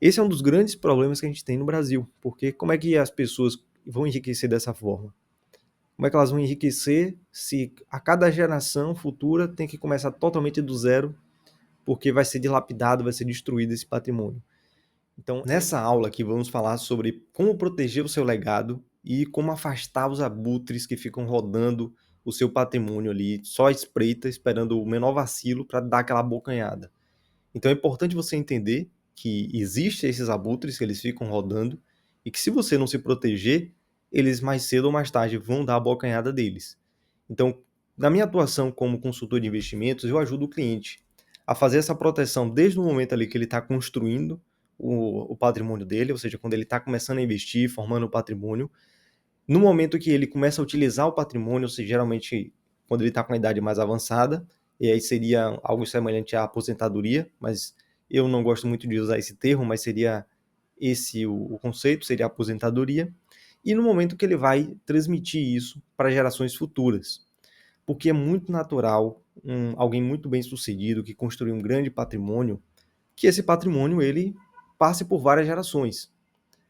Esse é um dos grandes problemas que a gente tem no Brasil, porque como é que as pessoas vão enriquecer dessa forma? Como é que elas vão enriquecer se a cada geração futura tem que começar totalmente do zero, porque vai ser dilapidado, vai ser destruído esse patrimônio? Então, nessa aula aqui, vamos falar sobre como proteger o seu legado e como afastar os abutres que ficam rodando o seu patrimônio ali, só à espreita, esperando o menor vacilo para dar aquela abocanhada. Então é importante você entender que existem esses abutres que eles ficam rodando e que se você não se proteger, eles mais cedo ou mais tarde vão dar a bocanhada deles. Então, na minha atuação como consultor de investimentos, eu ajudo o cliente a fazer essa proteção desde o momento ali que ele está construindo o patrimônio dele, ou seja, quando ele está começando a investir, formando o patrimônio, no momento que ele começa a utilizar o patrimônio, ou seja, geralmente quando ele está com a idade mais avançada, e aí seria algo semelhante à aposentadoria, mas eu não gosto muito de usar esse termo, mas seria esse o conceito, seria a aposentadoria, e no momento que ele vai transmitir isso para gerações futuras. Porque é muito natural alguém muito bem sucedido que construiu um grande patrimônio, que esse patrimônio ele passe por várias gerações,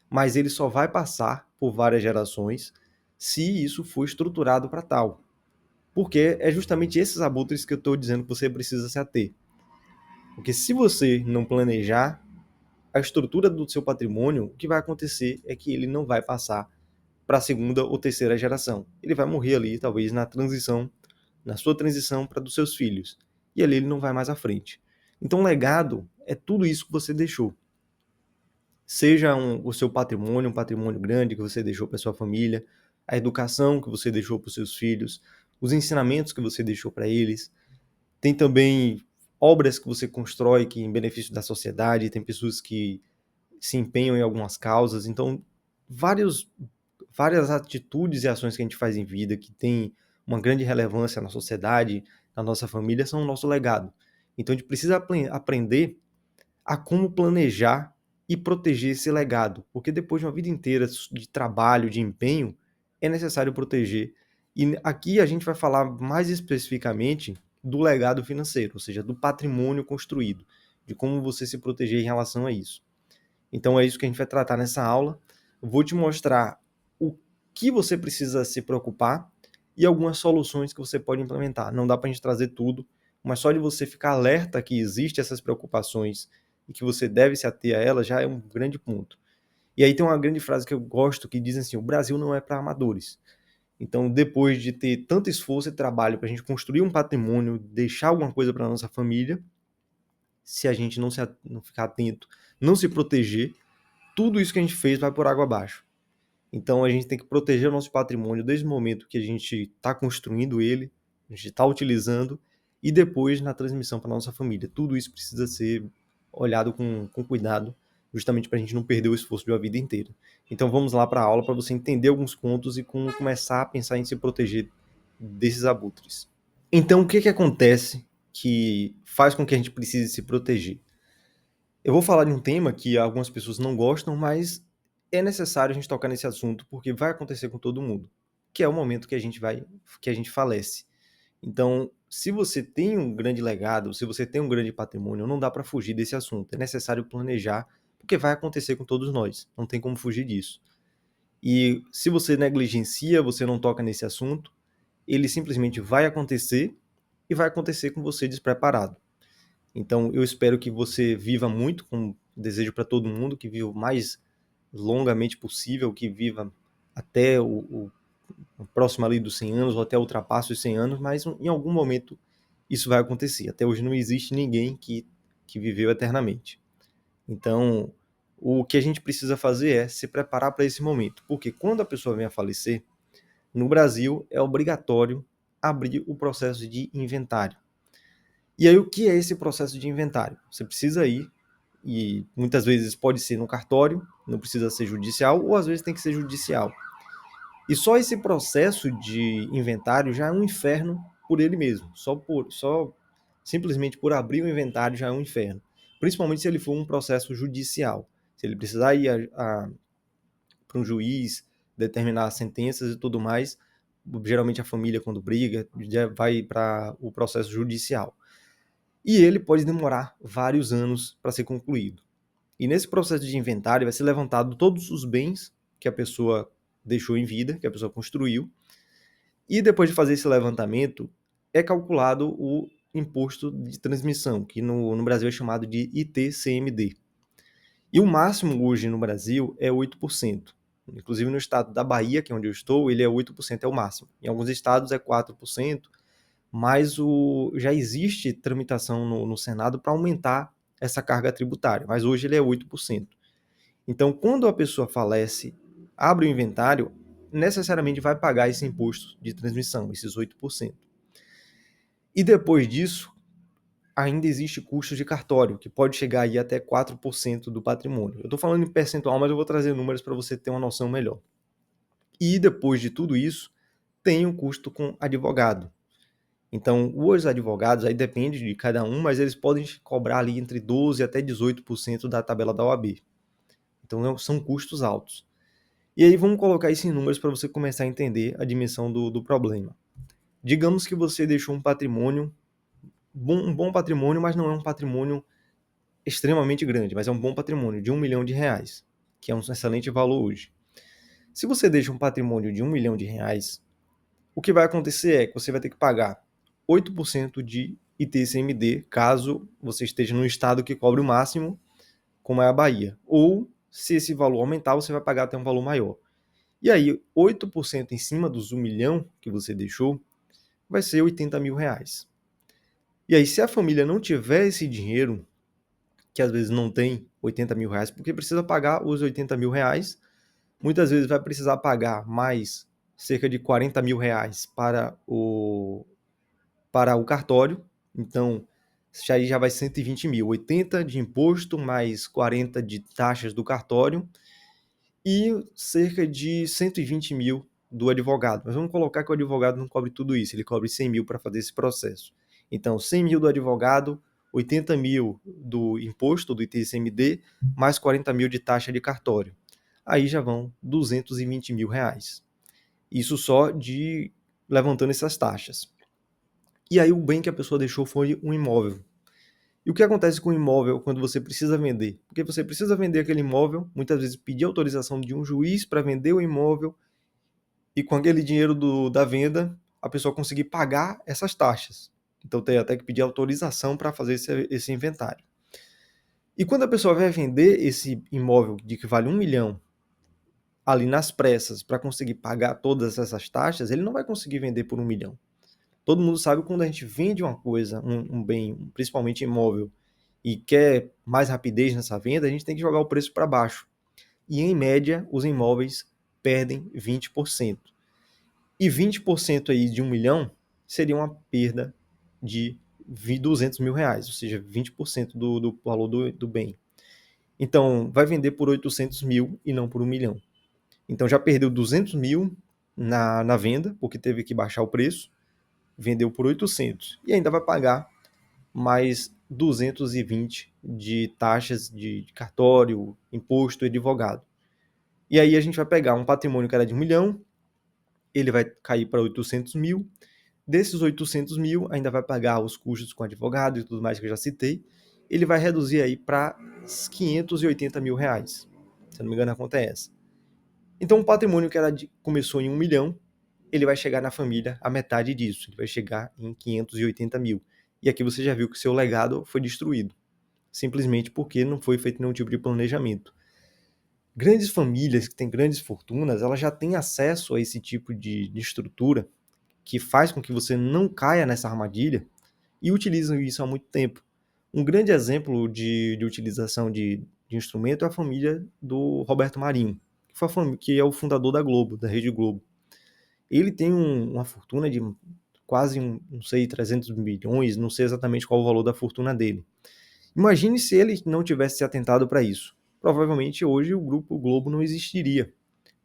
mas ele só vai passar por várias gerações se isso for estruturado para tal. Porque é justamente esses abutres que eu estou dizendo que você precisa se ater. Porque se você não planejar a estrutura do seu patrimônio, o que vai acontecer é que ele não vai passar para a segunda ou terceira geração. Ele vai morrer ali, talvez, na sua transição para dos seus filhos. E ali ele não vai mais à frente. Então, legado é tudo isso que você deixou. Seja o seu patrimônio, um patrimônio grande que você deixou para sua família, a educação que você deixou para os seus filhos, os ensinamentos que você deixou para eles. Tem também obras que você constrói que em benefício da sociedade, tem pessoas que se empenham em algumas causas. Então, várias atitudes e ações que a gente faz em vida que tem uma grande relevância na sociedade, na nossa família, são o nosso legado. Então, a gente precisa aprender a como planejar e proteger esse legado, porque depois de uma vida inteira de trabalho, de empenho, é necessário proteger. E aqui a gente vai falar mais especificamente do legado financeiro, ou seja, do patrimônio construído, de como você se proteger em relação a isso. Então é isso que a gente vai tratar nessa aula. Eu vou te mostrar o que você precisa se preocupar e algumas soluções que você pode implementar. Não dá para a gente trazer tudo, mas só de você ficar alerta que existem essas preocupações e que você deve se ater a elas já é um grande ponto. E aí tem uma grande frase que eu gosto que diz assim: o Brasil não é para amadores. Então, depois de ter tanto esforço e trabalho para a gente construir um patrimônio, deixar alguma coisa para nossa família, se a gente não ficar atento, não se proteger, tudo isso que a gente fez vai por água abaixo. Então a gente tem que proteger o nosso patrimônio desde o momento que a gente está construindo ele, a gente está utilizando, e depois na transmissão para nossa família. Tudo isso precisa ser olhado com cuidado, justamente para a gente não perder o esforço de uma vida inteira. Então vamos lá para a aula para você entender alguns pontos e como começar a pensar em se proteger desses abutres. Então o que acontece que faz com que a gente precise se proteger? Eu vou falar de um tema que algumas pessoas não gostam, mas é necessário a gente tocar nesse assunto porque vai acontecer com todo mundo, que é o momento que a gente falece. Então, se você tem um grande legado, se você tem um grande patrimônio, não dá para fugir desse assunto. É necessário planejar, porque vai acontecer com todos nós. Não tem como fugir disso. E se você negligencia, você não toca nesse assunto, ele simplesmente vai acontecer e vai acontecer com você despreparado. Então, eu espero que você viva muito, como desejo para todo mundo, que viva o mais longamente possível, que viva até o próximo ali dos 100 anos, ou até ultrapasse os 100 anos, mas em algum momento isso vai acontecer. Até hoje não existe ninguém que viveu eternamente. Então, o que a gente precisa fazer é se preparar para esse momento, porque quando a pessoa vem a falecer, no Brasil é obrigatório abrir o processo de inventário. E aí, o que é esse processo de inventário? Você precisa ir, e muitas vezes pode ser no cartório, não precisa ser judicial, ou às vezes tem que ser judicial. E só esse processo de inventário já é um inferno por ele mesmo. Só simplesmente por abrir o inventário já é um inferno. Principalmente se ele for um processo judicial. Se ele precisar ir para um juiz, determinar as sentenças e tudo mais, geralmente a família, quando briga, já vai para o processo judicial. E ele pode demorar vários anos para ser concluído. E nesse processo de inventário vai ser levantado todos os bens que a pessoa deixou em vida, que a pessoa construiu, e depois de fazer esse levantamento, é calculado o imposto de transmissão, que no Brasil é chamado de ITCMD. E o máximo hoje no Brasil é 8%. Inclusive no estado da Bahia, que é onde eu estou, ele é 8%, é o máximo. Em alguns estados é 4%, mas já existe tramitação no Senado para aumentar essa carga tributária, mas hoje ele é 8%. Então, quando a pessoa falece, abre o inventário, necessariamente vai pagar esse imposto de transmissão, esses 8%. E depois disso, ainda existe custo de cartório, que pode chegar aí até 4% do patrimônio. Eu estou falando em percentual, mas eu vou trazer números para você ter uma noção melhor. E depois de tudo isso, tem o custo com advogado. Então, os advogados, aí depende de cada um, mas eles podem cobrar ali entre 12% até 18% da tabela da OAB. Então, são custos altos. E aí, vamos colocar isso em números para você começar a entender a dimensão do problema. Digamos que você deixou um patrimônio, um bom patrimônio, mas não é um patrimônio extremamente grande, mas é um bom patrimônio de R$1 milhão, que é um excelente valor hoje. Se você deixa um patrimônio de R$1 milhão, o que vai acontecer é que você vai ter que pagar 8% de ITCMD, caso você esteja no estado que cobre o máximo, como é a Bahia. Ou, se esse valor aumentar, você vai pagar até um valor maior. E aí, 8% em cima dos 1 milhão que você deixou, vai ser R$80 mil. E aí, se a família não tiver esse dinheiro, que às vezes não tem R$80 mil, porque precisa pagar os R$80 mil, muitas vezes vai precisar pagar mais cerca de R$40 mil para o cartório. Então, aí já vai 120 mil, 80 de imposto, mais 40 de taxas do cartório e cerca de 120 mil do advogado. Mas vamos colocar que o advogado não cobre tudo isso, ele cobre 100 mil para fazer esse processo. Então, 100 mil do advogado, 80 mil do imposto, do ITCMD, mais 40 mil de taxa de cartório. Aí já vão 220 mil reais. Isso só de levantando essas taxas. E aí o bem que a pessoa deixou foi um imóvel. E o que acontece com o imóvel quando você precisa vender? Porque você precisa vender aquele imóvel, muitas vezes pedir autorização de um juiz para vender o imóvel e com aquele dinheiro da venda a pessoa conseguir pagar essas taxas. Então tem até que pedir autorização para fazer esse inventário. E quando a pessoa vai vender esse imóvel de que vale 1 milhão ali nas pressas para conseguir pagar todas essas taxas, ele não vai conseguir vender por 1 milhão. Todo mundo sabe que quando a gente vende uma coisa, um bem, principalmente imóvel, e quer mais rapidez nessa venda, a gente tem que jogar o preço para baixo. E, em média, os imóveis perdem 20%. E 20% aí de 1 milhão seria uma perda de 200 mil reais, ou seja, 20% do valor do bem. Então, vai vender por 800 mil e não por 1 milhão. Então, já perdeu 200 mil na venda, porque teve que baixar o preço, vendeu por 800 e ainda vai pagar mais 220 de taxas de cartório, imposto e advogado. E aí a gente vai pegar um patrimônio que era de 1 milhão, ele vai cair para 800 mil, desses 800 mil ainda vai pagar os custos com advogado e tudo mais que eu já citei, ele vai reduzir aí para 580 mil reais. Se não me engano a conta é essa. Então o patrimônio que começou em 1 milhão, ele vai chegar na família a metade disso, ele vai chegar em 580 mil. E aqui você já viu que o seu legado foi destruído, simplesmente porque não foi feito nenhum tipo de planejamento. Grandes famílias que têm grandes fortunas, elas já têm acesso a esse tipo de estrutura que faz com que você não caia nessa armadilha e utilizam isso há muito tempo. Um grande exemplo de utilização de instrumento é a família do Roberto Marinho, que é o fundador da Globo, da Rede Globo. Ele tem uma fortuna de quase, não sei, 300 milhões, não sei exatamente qual o valor da fortuna dele. Imagine se ele não tivesse se atentado para isso. Provavelmente hoje o Grupo Globo não existiria.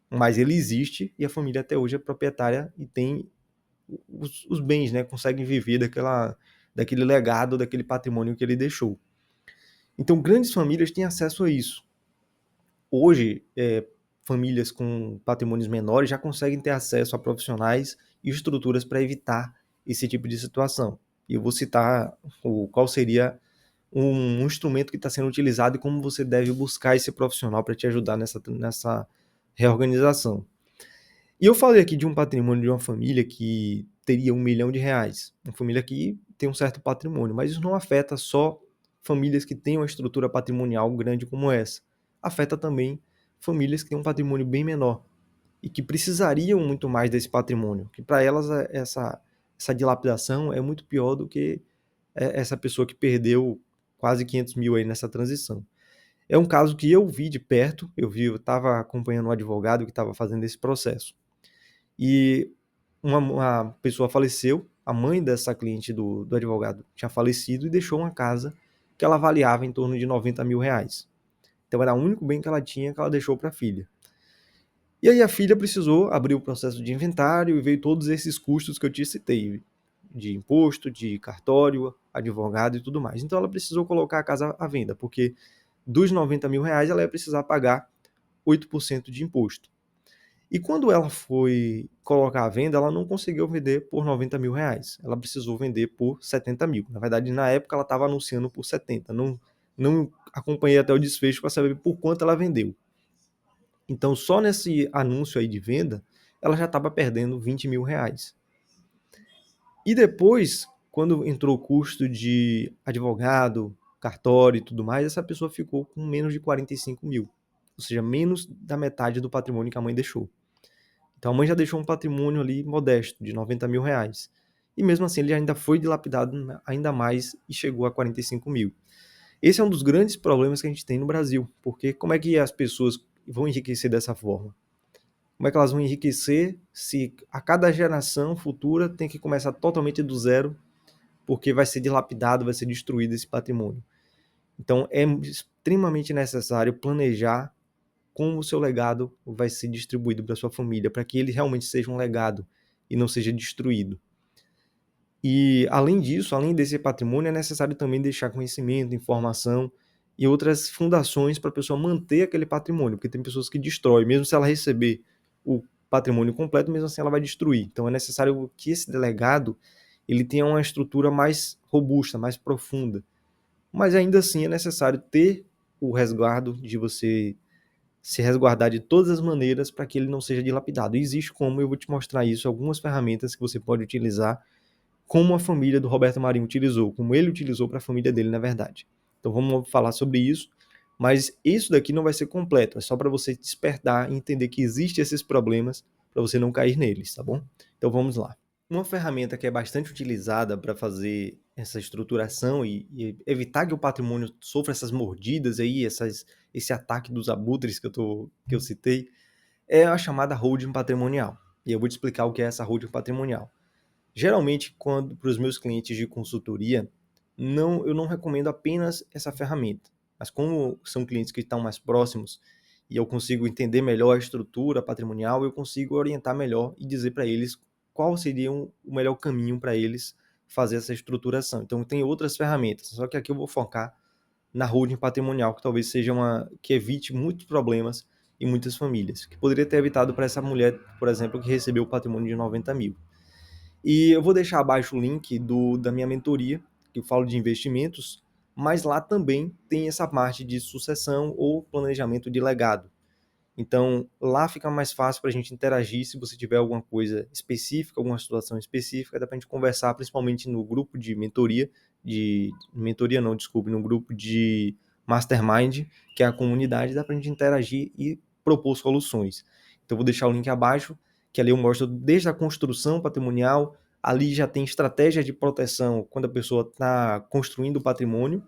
Mas ele existe e a família até hoje é proprietária e tem os bens, né? Conseguem viver daquele legado, daquele patrimônio que ele deixou. Então, grandes famílias têm acesso a isso. Hoje, famílias com patrimônios menores já conseguem ter acesso a profissionais e estruturas para evitar esse tipo de situação. E eu vou citar qual seria um instrumento que está sendo utilizado e como você deve buscar esse profissional para te ajudar nessa reorganização. E eu falei aqui de um patrimônio de uma família que teria R$ 1 milhão, uma família que tem um certo patrimônio, mas isso não afeta só famílias que têm uma estrutura patrimonial grande como essa. Afeta também famílias que têm um patrimônio bem menor e que precisariam muito mais desse patrimônio, que para elas essa dilapidação é muito pior do que essa pessoa que perdeu quase 500 mil aí nessa transição. É um caso que eu vi de perto, eu estava acompanhando um advogado que estava fazendo esse processo. E uma pessoa faleceu, a mãe dessa cliente do advogado tinha falecido e deixou uma casa que ela avaliava em torno de R$ 90 mil. Então era o único bem que ela tinha que ela deixou para a filha. E aí a filha precisou abrir o processo de inventário e veio todos esses custos que eu te citei, de imposto, de cartório, advogado e tudo mais. Então ela precisou colocar a casa à venda, porque dos R$ 90 mil ela ia precisar pagar 8% de imposto. E quando ela foi colocar à venda, ela não conseguiu vender por R$ 90 mil. Ela precisou vender por 70 mil. Na verdade, na época, ela estava anunciando por 70. Não acompanhei até o desfecho para saber por quanto ela vendeu. Então, só nesse anúncio aí de venda, ela já estava perdendo R$ 20 mil. E depois, quando entrou o custo de advogado, cartório e tudo mais, essa pessoa ficou com menos de 45 mil. Ou seja, menos da metade do patrimônio que a mãe deixou. Então a mãe já deixou um patrimônio ali modesto, de R$ 90 mil. E mesmo assim ele ainda foi dilapidado ainda mais e chegou a 45 mil. Esse é um dos grandes problemas que a gente tem no Brasil, porque como é que as pessoas vão enriquecer dessa forma? Como é que elas vão enriquecer se a cada geração futura tem que começar totalmente do zero, porque vai ser dilapidado, vai ser destruído esse patrimônio? Então é extremamente necessário planejar como o seu legado vai ser distribuído para sua família, para que ele realmente seja um legado e não seja destruído. E além disso, além desse patrimônio, é necessário também deixar conhecimento, informação e outras fundações para a pessoa manter aquele patrimônio, porque tem pessoas que destroem, mesmo se ela receber o patrimônio completo, mesmo assim ela vai destruir. Então é necessário que esse delegado ele tenha uma estrutura mais robusta, mais profunda. Mas ainda assim é necessário ter o resguardo de você se resguardar de todas as maneiras para que ele não seja dilapidado. E existe como, eu vou te mostrar isso, algumas ferramentas que você pode utilizar, como a família do Roberto Marinho utilizou, como ele utilizou para a família dele, na verdade. Então vamos falar sobre isso, mas isso daqui não vai ser completo, é só para você despertar e entender que existem esses problemas para você não cair neles, tá bom? Então vamos lá. Uma ferramenta que é bastante utilizada para fazer essa estruturação e evitar que o patrimônio sofra essas mordidas aí, esse ataque dos abutres que eu citei, é a chamada holding patrimonial. E eu vou te explicar o que é essa holding patrimonial. Geralmente, quando para os meus clientes de consultoria, eu não recomendo apenas essa ferramenta, mas como são clientes que estão mais próximos e eu consigo entender melhor a estrutura patrimonial, eu consigo orientar melhor e dizer para eles qual seria o melhor caminho para eles fazer essa estruturação. Então, tem outras ferramentas, só que aqui eu vou focar na holding patrimonial, que talvez seja uma que evite muitos problemas em muitas famílias, que poderia ter evitado para essa mulher, por exemplo, que recebeu o patrimônio de 90 mil. E eu vou deixar abaixo o link da minha mentoria, que eu falo de investimentos, mas lá também tem essa parte de sucessão ou planejamento de legado. Então, lá fica mais fácil para a gente interagir se você tiver alguma coisa específica, alguma situação específica, dá para a gente conversar, principalmente no grupo de mentoria, no grupo de mastermind, que é a comunidade, dá para a gente interagir e propor soluções. Então, vou deixar o link abaixo, que ali eu mostro desde a construção patrimonial, ali já tem estratégias de proteção quando a pessoa está construindo o patrimônio,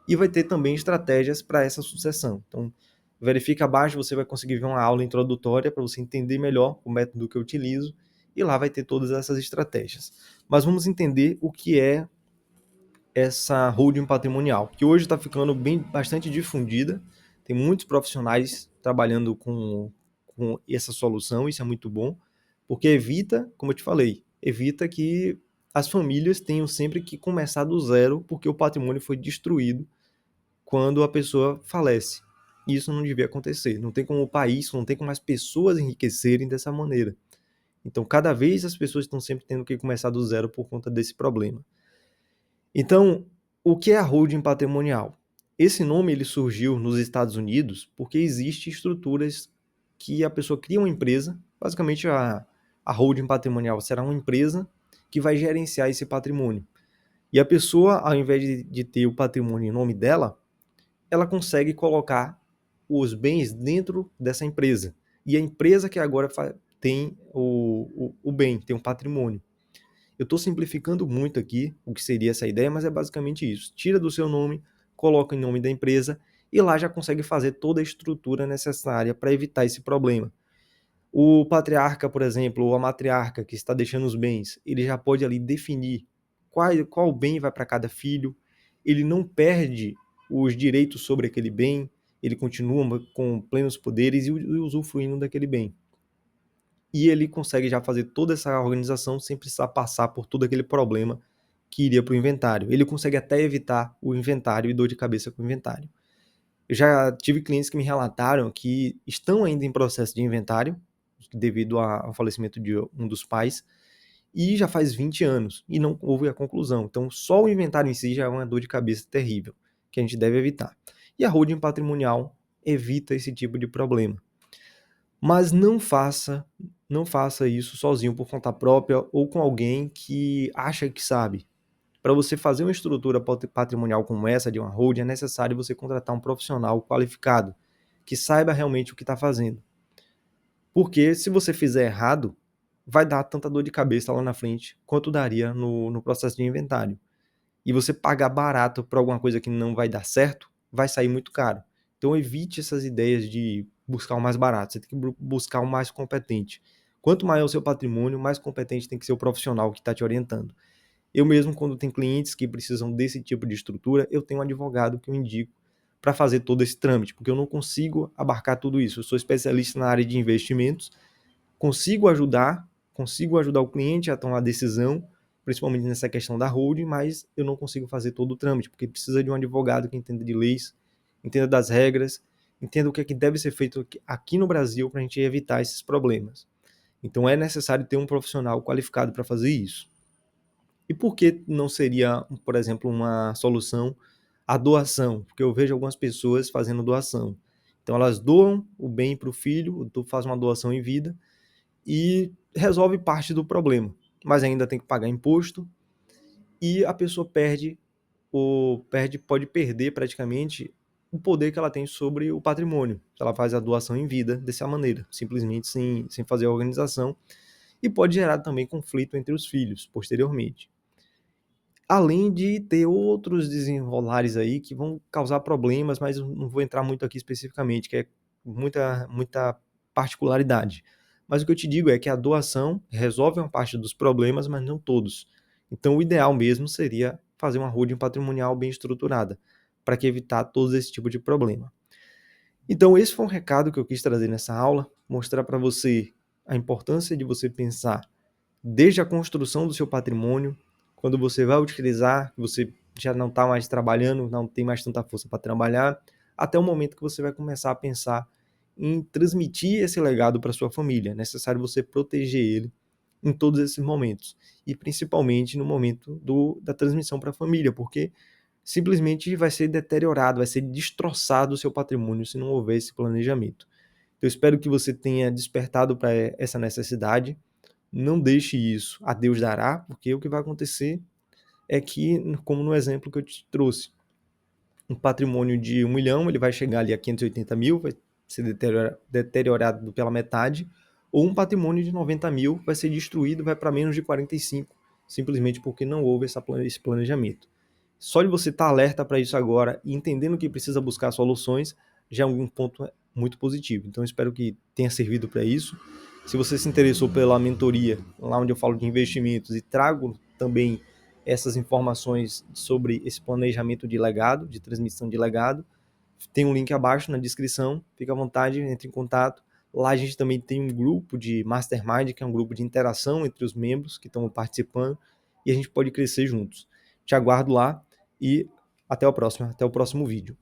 e vai ter também estratégias para essa sucessão. Então, verifica abaixo, você vai conseguir ver uma aula introdutória para você entender melhor o método que eu utilizo, e lá vai ter todas essas estratégias. Mas vamos entender o que é essa holding patrimonial, que hoje está ficando bastante difundida, tem muitos profissionais trabalhando com essa solução, isso é muito bom, porque evita, como eu te falei, evita que as famílias tenham sempre que começar do zero, porque o patrimônio foi destruído quando a pessoa falece. Isso não devia acontecer. Não tem como o país, não tem como as pessoas enriquecerem dessa maneira. Então, cada vez as pessoas estão sempre tendo que começar do zero por conta desse problema. Então, O que é a holding patrimonial? Esse nome ele surgiu nos Estados Unidos porque existem estruturas que a pessoa cria uma empresa, basicamente a holding patrimonial será uma empresa que vai gerenciar esse patrimônio. E a pessoa, ao invés de ter o patrimônio em nome dela, ela consegue colocar os bens dentro dessa empresa. E a empresa que agora tem o bem, tem um patrimônio. Eu estou simplificando muito aqui o que seria essa ideia, mas é basicamente isso. Tira do seu nome, coloca em nome da empresa e lá já consegue fazer toda a estrutura necessária para evitar esse problema. O patriarca, por exemplo, ou a matriarca que está deixando os bens, ele já pode ali definir qual bem vai para cada filho, ele não perde os direitos sobre aquele bem, ele continua com plenos poderes e usufruindo daquele bem. E ele consegue já fazer toda essa organização sem precisar passar por todo aquele problema que iria para o inventário. Ele consegue até evitar o inventário e dor de cabeça com o inventário. Eu já tive clientes que me relataram que estão ainda em processo de inventário, devido ao falecimento de um dos pais, e já faz 20 anos, e não houve a conclusão. Então, só o inventário em si já é uma dor de cabeça terrível, que a gente deve evitar. E a holding patrimonial evita esse tipo de problema. Mas não faça isso sozinho por conta própria ou com alguém que acha que sabe. Para você fazer uma estrutura patrimonial como essa de uma holding, é necessário você contratar um profissional qualificado, que saiba realmente o que está fazendo. Porque se você fizer errado, vai dar tanta dor de cabeça lá na frente quanto daria no processo de inventário. E você pagar barato por alguma coisa que não vai dar certo, vai sair muito caro. Então evite essas ideias de buscar o mais barato, você tem que buscar o mais competente. Quanto maior o seu patrimônio, mais competente tem que ser o profissional que está te orientando. Eu mesmo, quando tenho clientes que precisam desse tipo de estrutura, eu tenho um advogado que eu indico para fazer todo esse trâmite, porque eu não consigo abarcar tudo isso. Eu sou especialista na área de investimentos, consigo ajudar o cliente a tomar a decisão, principalmente nessa questão da holding, mas eu não consigo fazer todo o trâmite, porque precisa de um advogado que entenda de leis, entenda das regras, entenda o que é que deve ser feito aqui no Brasil para a gente evitar esses problemas. Então é necessário ter um profissional qualificado para fazer isso. E por que não seria, por exemplo, uma solução a doação? Porque eu vejo algumas pessoas fazendo doação. Então elas doam o bem para o filho, faz uma doação em vida e resolve parte do problema, mas ainda tem que pagar imposto e a pessoa pode perder praticamente o poder que ela tem sobre o patrimônio. Ela faz a doação em vida dessa maneira, simplesmente sem fazer a organização, e pode gerar também conflito entre os filhos posteriormente. Além de ter outros desenrolares aí que vão causar problemas, mas eu não vou entrar muito aqui especificamente, que é muita particularidade. Mas o que eu te digo é que a doação resolve uma parte dos problemas, mas não todos. Então o ideal mesmo seria fazer uma holding patrimonial bem estruturada, para que evitar todo esse tipo de problema. Então esse foi um recado que eu quis trazer nessa aula, mostrar para você a importância de você pensar desde a construção do seu patrimônio, quando você vai utilizar, você já não está mais trabalhando, não tem mais tanta força para trabalhar, até o momento que você vai começar a pensar em transmitir esse legado para sua família. É necessário você proteger ele em todos esses momentos, e principalmente no momento da transmissão para a família, porque simplesmente vai ser deteriorado, vai ser destroçado o seu patrimônio se não houver esse planejamento. Eu espero que você tenha despertado para essa necessidade. Não deixe isso a Deus dará, porque o que vai acontecer é que, como no exemplo que eu te trouxe, um patrimônio de 1 milhão, ele vai chegar ali a 580 mil, vai ser deteriorado pela metade, ou um patrimônio de 90 mil vai ser destruído, vai para menos de 45, simplesmente porque não houve esse planejamento. Só de você estar alerta para isso agora e entendendo que precisa buscar soluções, já é um ponto muito positivo. Então, espero que tenha servido para isso. Se você se interessou pela mentoria, lá onde eu falo de investimentos e trago também essas informações sobre esse planejamento de legado, de transmissão de legado, tem um link abaixo na descrição, fica à vontade, entre em contato. Lá a gente também tem um grupo de Mastermind, que é um grupo de interação entre os membros que estão participando, e a gente pode crescer juntos. Te aguardo lá e até o próximo vídeo.